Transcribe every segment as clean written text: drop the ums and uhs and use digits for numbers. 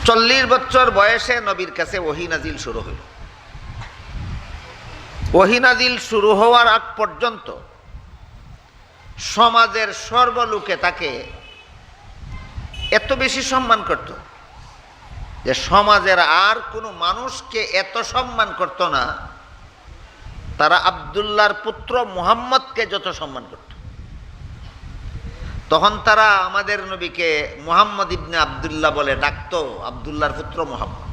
40 বছর বয়সে নবীর কাছে ওহী নাজিল শুরু হইল। ওহী নাজিল শুরু হওয়ার আগ পর্যন্ত সমাজের সর্বলোকে তাকে এত বেশি সম্মান করত যে সমাজের আর কোনো মানুষকে এত সম্মান করত না তারা আব্দুল্লাহর পুত্র মুহাম্মদকে যত সম্মান করত। তখন তারা আমাদের নবীকে মুহাম্মদ ইবনে আব্দুল্লাহ বলে ডাকত, আব্দুল্লাহর পুত্র মুহাম্মদ।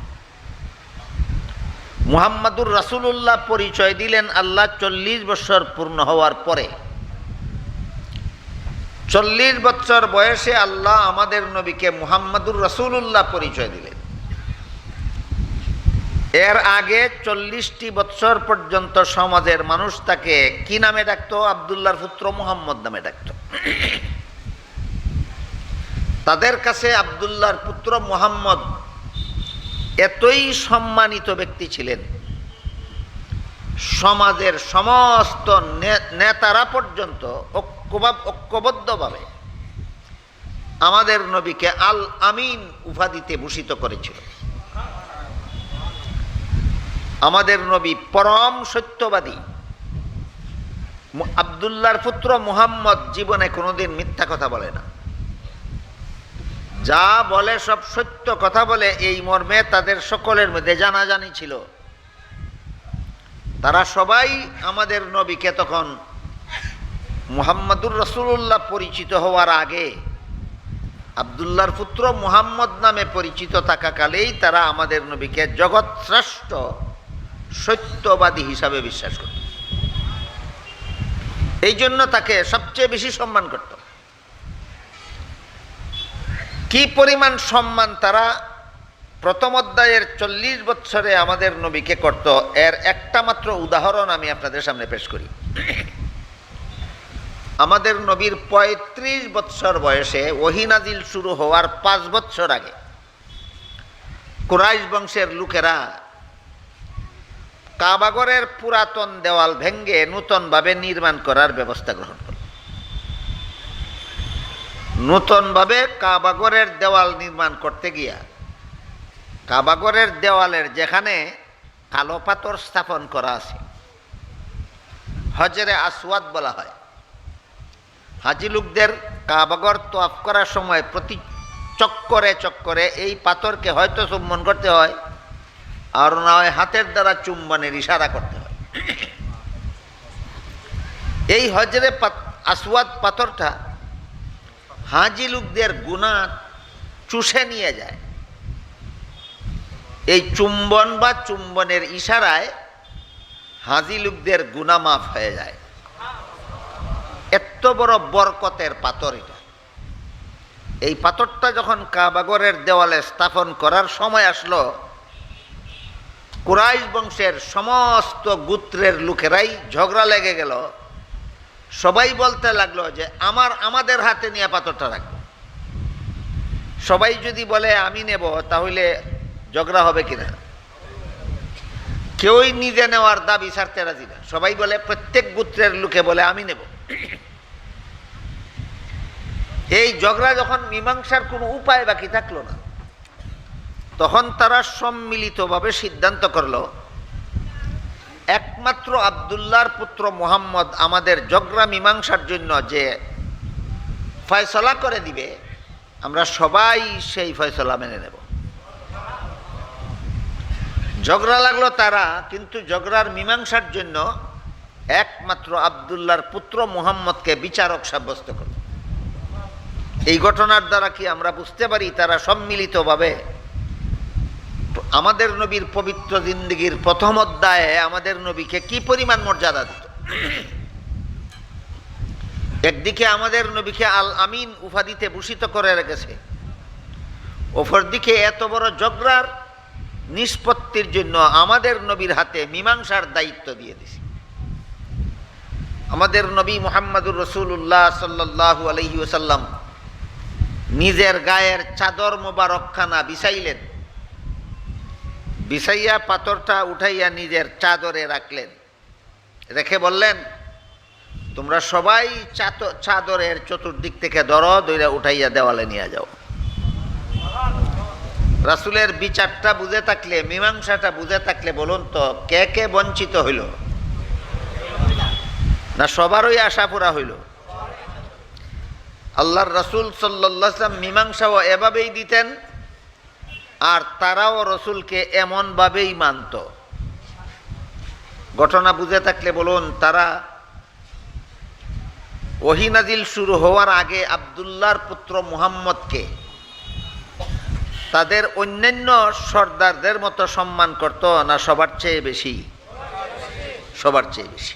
মুহাম্মাদুর রাসূলুল্লাহ পরিচয় দিলেন আল্লাহ 40 বছর পূর্ণ হওয়ার পরে। 40 বছর বয়সে আল্লাহ আমাদের নবীকে মুহাম্মাদুর রাসূলুল্লাহ পরিচয় দিলেন। এর আগে 40টি বছর পর্যন্ত সমাজের মানুষ তাকে কি নামে ডাকতো? আব্দুল্লাহর পুত্র মুহাম্মদ নামে ডাকত। তাদের কাছে আব্দুল্লাহর পুত্র মুহাম্মদ এতই সম্মানিত ব্যক্তি ছিলেন, সমাজের সমস্ত নেতারা পর্যন্ত ঐক্যবদ্ধভাবে আমাদের নবীকে আল আমিন উপাধিতে ভূষিত করেছিল। আমাদের নবী পরম সত্যবাদী। আব্দুল্লাহর পুত্র মুহাম্মদ জীবনে কোনোদিন মিথ্যা কথা বলে না, যা বলে সব সত্য কথা বলে, এই মর্মে তাদের সকলের মধ্যে জানাজানি ছিল। তারা সবাই আমাদের নবীকে তখন মুহাম্মাদুর রাসূলুল্লাহ পরিচিত হওয়ার আগে আব্দুল্লাহর পুত্র মুহাম্মদ নামে পরিচিত থাকাকালেই তারা আমাদের নবীকে জগৎ শ্রেষ্ঠ সত্যবাদী হিসাবে বিশ্বাস করত। এই জন্য তাকে সবচেয়ে বেশি সম্মান করত। কি পরিমাণ সম্মান তারা প্রথম অধ্যায়ের 40 বছরে আমাদের নবীকে করত, এর একটা মাত্র উদাহরণ আমি আপনাদের সামনে পেশ করি। আমাদের নবীর 35 বছর বয়সে ওহী নাজিল শুরু হওয়ার 5 বছর আগে কুরাইশ বংশের লোকেরা কাবাগরের পুরাতন দেওয়াল ভেঙ্গে নূতনভাবে নির্মাণ করার ব্যবস্থা গ্রহণ করল। নূতনভাবে কাবাগরের দেওয়াল নির্মাণ করতে গিয়া কাবাগরের দেওয়ালের যেখানে কালো পাথর স্থাপন করা আছে, হজরে আসওয়াদ বলা হয়, হাজি লোকদের কাবাগর তোয়াফ করার সময় প্রতি চক্করে চক্করে এই পাথরকে হয়তো চুম্বন করতে হয়, আর না হয় হাতের দ্বারা চুম্বনের ইশারা করতে হয়। এই হজরে আসওয়াদ পাথরটা হাজি লোকদের গুনাহ চুষে নিয়ে যায়। এই চুম্বন বা চুম্বনের ইশারায় হাজি লোকদের গুনাহ মাফ হয়ে যায়। এত বড় বরকতের পাথর এটা। এই পাথরটা যখন কাবাগরের দেওয়ালে স্থাপন করার সময় আসলো, কুরাইশ বংশের সমস্ত গোত্রের লোকেরাই ঝগড়া লেগে গেল। সবাই বলতে লাগলো যে আমাদের হাতে নিয়ে পাথরটা রাখবো। সবাই যদি বলে আমি নেব, তাহলে ঝগড়া হবে কিনা? কেউই নিজে নেওয়ার দাবি ছাড়তে রাজি না। সবাই বলে, প্রত্যেক গোত্রের লোকে বলে আমি নেব। এই ঝগড়া যখন মীমাংসার কোনো উপায় বাকি থাকলো না, তখন তারা সম্মিলিতভাবে সিদ্ধান্ত করল, একমাত্র আব্দুল্লাহর পুত্র মুহাম্মদ আমাদের ঝগড়া মীমাংসার জন্য যে ফয়সালা করে দিবে, আমরা সবাই সেই ফয়সালা মেনে নেব। ঝগড়া লাগলো তারা, কিন্তু ঝগড়ার মীমাংসার জন্য একমাত্র আব্দুল্লাহর পুত্র মুহাম্মদকে বিচারক সাব্যস্ত করল। এই ঘটনার দ্বারা কি আমরা বুঝতে পারি তারা সম্মিলিতভাবে আমাদের নবীর পবিত্র জিন্দেগীর প্রথম অধ্যায়ে আমাদের নবীকে কি পরিমাণ মর্যাদা দিত। একদিকে আমাদের নবীকে আল আমিন উপাধিতে ভূষিত করে রেখেছে, অপরদিকে এত বড় ঝগড়ার নিষ্পত্তির জন্য আমাদের নবীর হাতে মীমাংসার দায়িত্ব দিয়ে দিছে। আমাদের নবী মুহাম্মাদুর রাসূলুল্লাহ সাল্লাল্লাহু আলাইহি ওয়াসাল্লাম নিজের গায়ের চাদর মোবারকখানা বিছাইলেন, বিছাইয়া পাথরটা উঠাইয়া নিজের চাদরে রাখলেন, রেখে বললেন, তোমরা সবাই চাদরের চতুর্দিক থেকে ধরো, ধরে উঠাইয়া দেওয়ালে নিয়ে যাও। রাসূলের বিচারটা বুঝে থাকলে, মীমাংসাটা বুঝে থাকলে বলুন তো কে কে বঞ্চিত হইল? না সবারই আশা পুরা হইল? আল্লাহর রাসূল সাল্লাল্লাহু আলাইহি ওয়াসাল্লাম মীমাংসাও এভাবেই দিতেন, আর তারাও রসুলকে এমনভাবেই মানত। ঘটনা বুঝে থাকলে বলুন, তারা ওহী নাজিল শুরু হওয়ার আগে আব্দুল্লাহর পুত্র মুহাম্মদকে তাদের অন্যান্য সর্দারদের মতো সম্মান করত না সবার চেয়ে বেশি? সবার চেয়ে বেশি।